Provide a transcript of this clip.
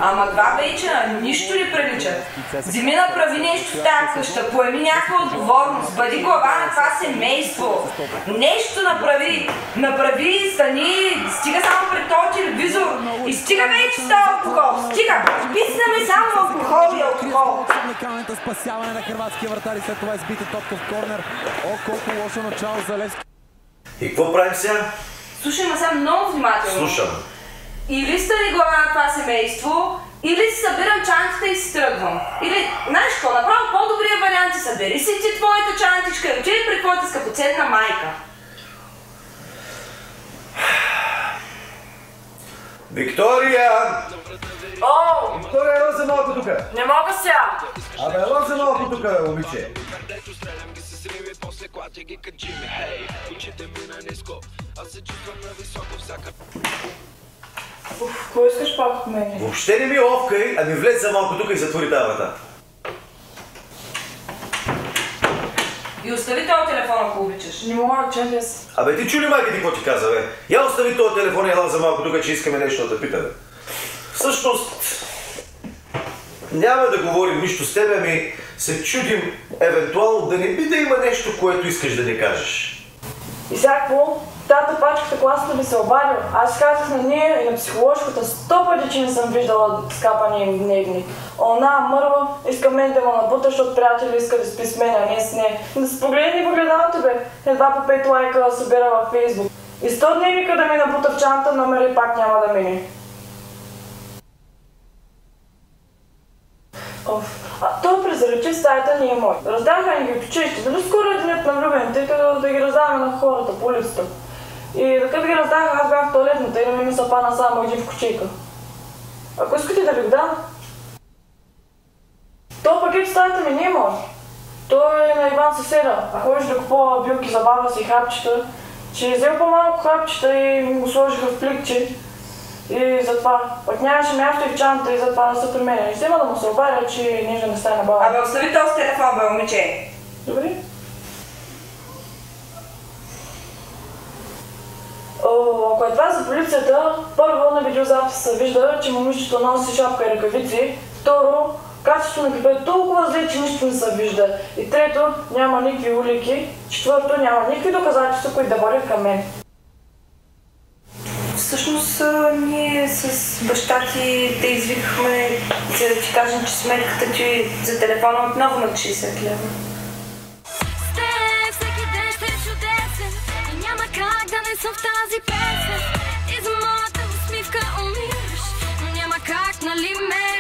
Ама два вечера нищо не прилича. Вземи направи нещо в тази къща, поеми някаква отговорност, бъди глава на това семейство. Нещо направи. Направи, стани, стига само пред този телевизор и стига вече с този алкохол. Стига, писнаме само алкохол и алкохол. Уникалното спасяване на хърватския вратар и след това избита топка в корнер. О, колко лошо начало за Левски. И какво правим сега? Слушай ме сега много внимателно. Слушам. Или стани глава на това семейство, или си събирам чантите и си тръгвам. Или, знаеш какво, направо по-добрия вариант е събери си ти твоята чантичка и отиди при твоята скъпоценна майка. Виктория! О! Виктория, ела за малко тука! Не мога сега! Абе, ела за малко тука, бе, момиче! Какво искаш пак от мене? Въобще не ми овкай, а ми влез за малко тука и затвори тази врата. И остави този телефон, ако обичаш. Не мога да чакай. Абе, ти чули майка ти какво ти каза, бе? Я остави този телефон и ела за малко тука, че искаме нещо да те питаме. Всъщност, няма да говорим нищо с тебе, ами се чудим евентуално да не би да има нещо, което искаш да ни кажеш. И сега какво? Тата пачката класната ми се обадил. Аз казах на нея и на психоложката 100 пъти, че не съм виждала скапания им дневник. Она мърва, иска мен да ме набута, защото приятели иска да спи с мен, а не с нея. Да се погледни в гледалото, бе. Едва по 5 лайка да събира във Фейсбук. И 100 дневника да ми набута в чанта, номер пак няма да мине. Той презрачи стаята ни е мой. Раздаха ни ги от училище. Дали скоро е денят на влюбените, като да ги раздаваме на хората по улицата. И докато ги раздаха, аз бях в туалетната и да ми се пана само един в кучейка. Ако искате да ви го дам? То пакет в стаята ми не е мой. Той е на Иван съседа. Ходиш да купува билки, забавя си хапчета. Че е взел по-малко хапчета и му го сложиха в пликче. И затова. Пък нямаше място и в чанта и затова не са при мен. Не взема да му се обадя, че нежа не стане баба. Абе, остави този телефон, бе, момиче. Добре. Ако е това за полицията, първо на видеозаписа се вижда, че момичето носи шапка и ръкавици. Второ, качеството на клипа е толкова зле, че нищо не се вижда. И трето, няма никакви улики. Четвърто, няма никакви доказателства, които да водят към мен. Всъщност, ние с баща ти те извикахме, за да ти кажем, че сметката ти за телефона отново на 60 лева. Всеки ден ще е чудесен и няма как да не съм в тази песен. И за моята усмивка умираш, но няма как, нали ме?